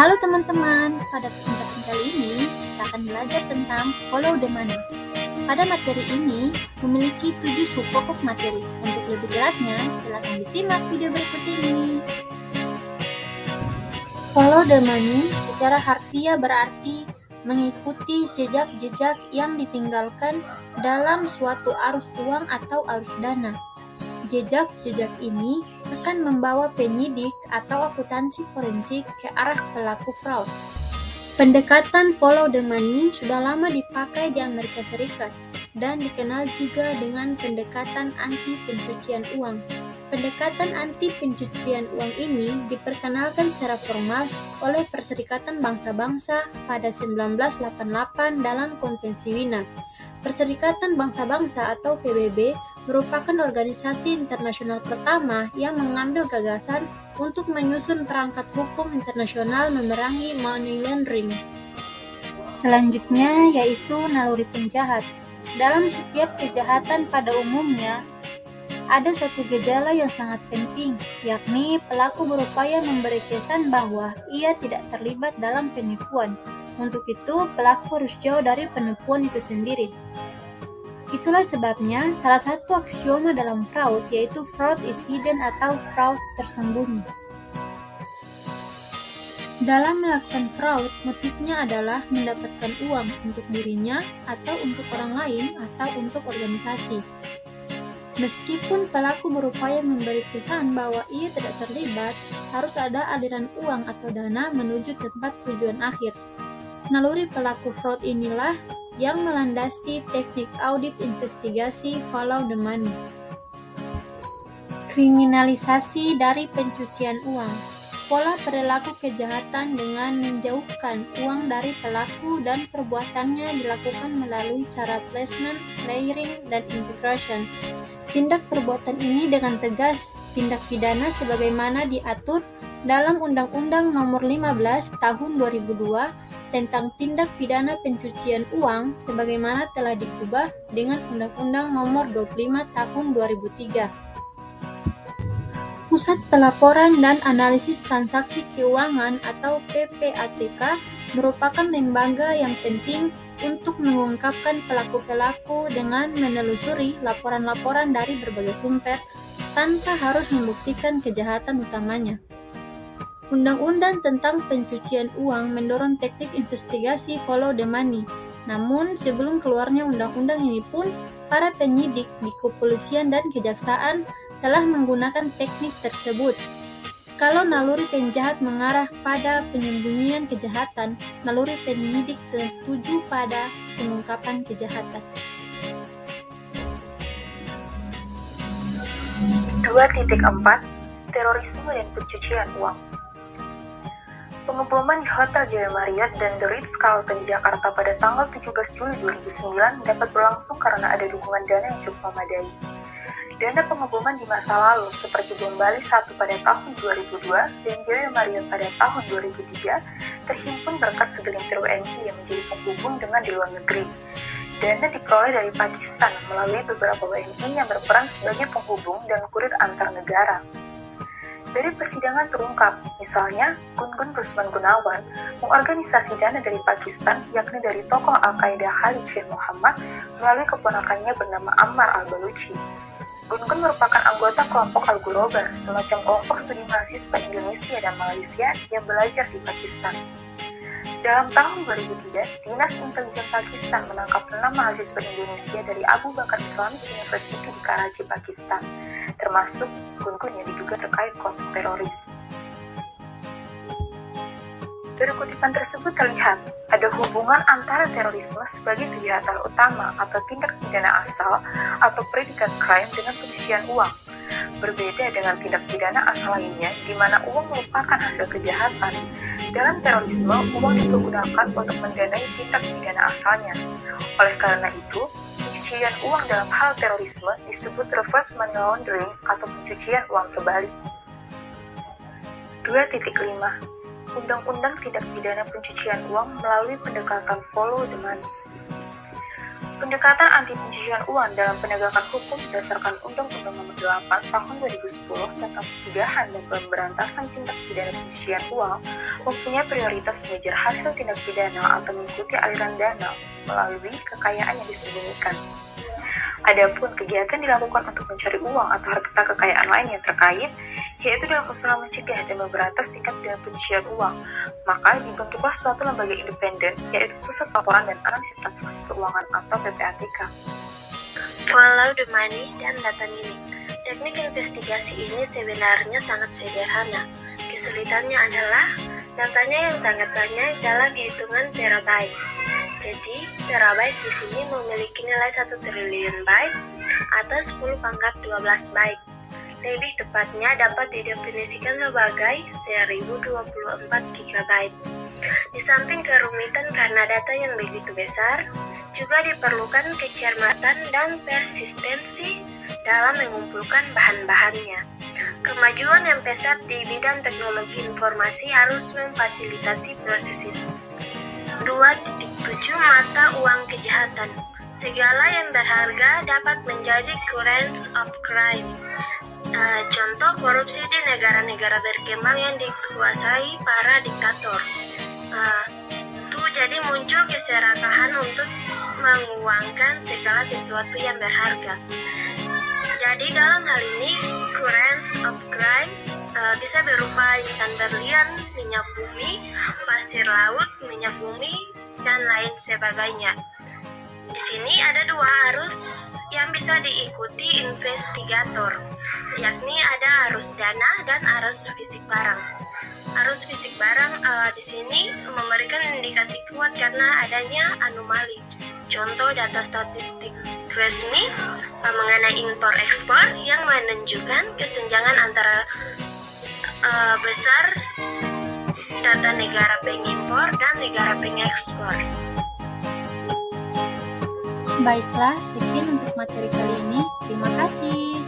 Halo teman-teman, pada kesempatan kali ini kita akan belajar tentang follow the money. Pada materi ini memiliki 7 subpokok materi. Untuk lebih jelasnya, silakan disimak video berikut ini. Follow the money secara harfiah berarti mengikuti jejak-jejak yang ditinggalkan dalam suatu arus uang atau arus dana. Jejak-jejak ini akan membawa penyidik atau akuntansi forensik ke arah pelaku fraud. Pendekatan follow the money sudah lama dipakai di Amerika Serikat dan dikenal juga dengan pendekatan anti pencucian uang. Pendekatan anti pencucian uang ini diperkenalkan secara formal oleh Perserikatan Bangsa-Bangsa pada 1988 dalam Konvensi Wina. Perserikatan Bangsa-Bangsa atau PBB merupakan organisasi internasional pertama yang mengambil gagasan untuk menyusun perangkat hukum internasional memerangi money laundering. Selanjutnya yaitu naluri penjahat. Dalam setiap kejahatan pada umumnya, ada suatu gejala yang sangat penting, yakni pelaku berupaya memberi kesan bahwa ia tidak terlibat dalam penipuan. Untuk itu, pelaku harus jauh dari penipuan itu sendiri. Itulah sebabnya salah satu aksioma dalam fraud yaitu fraud is hidden atau fraud tersembunyi. Dalam melakukan fraud, motifnya adalah mendapatkan uang untuk dirinya atau untuk orang lain atau untuk organisasi. Meskipun pelaku berupaya memberi kesan bahwa ia tidak terlibat, harus ada aliran uang atau dana menuju tempat tujuan akhir. Naluri pelaku fraud inilah yang melandasi teknik audit investigasi follow the money. Kriminalisasi dari pencucian uang. Pola perilaku kejahatan dengan menjauhkan uang dari pelaku dan perbuatannya dilakukan melalui cara placement, layering, dan integration. Tindak perbuatan ini dengan tegas tindak pidana sebagaimana diatur dalam Undang-Undang Nomor 15 Tahun 2002 tentang tindak pidana pencucian uang sebagaimana telah diubah dengan Undang-Undang Nomor 25 Tahun 2003. Pusat Pelaporan dan Analisis Transaksi Keuangan atau PPATK merupakan lembaga yang penting untuk mengungkapkan pelaku-pelaku dengan menelusuri laporan-laporan dari berbagai sumber tanpa harus membuktikan kejahatan utamanya. Undang-undang tentang pencucian uang mendorong teknik investigasi follow the money. Namun, sebelum keluarnya undang-undang ini pun, para penyidik di kepolisian dan kejaksaan telah menggunakan teknik tersebut. Kalau naluri penjahat mengarah pada penyembunyian kejahatan, naluri penyidik tertuju pada pengungkapan kejahatan. 2.4 Terorisme dan pencucian uang. Pengeboman di Hotel Jaya Marriott dan The Ritz-Carlton Jakarta pada tanggal 17 Juli 2009 dapat berlangsung karena ada dukungan dana yang cukup memadai. Dana pengeboman di masa lalu seperti bom Bali 1 pada tahun 2002 dan Jaya Marriott pada tahun 2003 terhimpun berkat segelintir WNI yang menjadi penghubung dengan di luar negeri. Dana diperoleh dari Pakistan melalui beberapa WNI yang berperan sebagai penghubung dan kurir antar negara. Dari persidangan terungkap, misalnya Gun-Gun Rusman Gunawan mengorganisasi dana dari Pakistan yakni dari tokoh Al-Qaeda Khalid Sheikh Muhammad melalui keponakannya bernama Ammar al-Baluchi. Gun-Gun merupakan anggota kelompok Al-Ghurabar, semacam kelompok studi mahasiswa Indonesia dan Malaysia yang belajar di Pakistan. Dalam tahun 2003, Dinas Intelijen Pakistan menangkap 6 mahasiswa Indonesia dari Abu Bakar Islamic University di Karachi, Pakistan, termasuk Gun-Gun yang diduga terkait kelompok teroris. Dari kutipan tersebut terlihat ada hubungan antara terorisme sebagai kejahatan utama atau tindak pidana asal atau predicate crime dengan pencucian uang. Berbeda dengan tindak pidana asal lainnya di mana uang merupakan hasil kejahatan. Dalam terorisme, uang dipergunakan untuk mendanai tindak pidana asalnya. Oleh karena itu, pencucian uang dalam hal terorisme disebut reverse money laundering atau pencucian uang terbalik. 2.5 Undang-Undang Tindak Pidana Pencucian Uang melalui pendekatan follow the money. Pendekatan anti pencucian uang dalam penegakan hukum berdasarkan Undang-Undang Nomor 8 Tahun 2010 tentang pencegahan dan pemberantasan tindak pidana pencucian uang mempunyai prioritas mengejar hasil tindak pidana atau mengikuti aliran dana melalui kekayaan yang disembunyikan. Adapun kegiatan dilakukan untuk mencari uang atau harta kekayaan lain yang terkait, yaitu dalam usaha mencegah dan memberantas tindak pidana pencucian uang, maka dibentuklah suatu lembaga independen, yaitu Pusat Laporan dan Analisis Transaksi Keuangan atau PPATK. Follow the money dan data mining. Teknik investigasi ini sebenarnya sangat sederhana. Kesulitannya adalah datanya yang sangat banyak dalam hitungan terabyte. Jadi, terabyte di sini memiliki nilai 1 triliun byte atau 10 pangkat 12 byte. Lebih tepatnya dapat didefinisikan sebagai 1024 GB. Di samping kerumitan karena data yang begitu besar, juga diperlukan kecermatan dan persistensi dalam mengumpulkan bahan-bahannya. Kemajuan yang pesat di bidang teknologi informasi harus memfasilitasi proses itu. 2.7 Mata uang kejahatan. Segala yang berharga dapat menjadi currency of crime. Contoh korupsi di negara-negara berkembang yang dikuasai para diktator. Jadi muncul keserakahan untuk menguangkan segala sesuatu yang berharga. Jadi dalam hal ini currency of crime bisa berupa intan berlian, minyak bumi, pasir laut, minyak bumi, dan lain sebagainya. Di sini ada dua arus yang bisa diikuti investigator, yakni ada arus dana dan arus fisik barang. Arus fisik barang di sini memberikan indikasi kuat karena adanya anomali. Contoh data statistik resmi mengenai impor-ekspor yang menunjukkan kesenjangan antara besar data negara pengimpor dan negara pengekspor. Baiklah, sekian untuk materi kali ini. Terima kasih.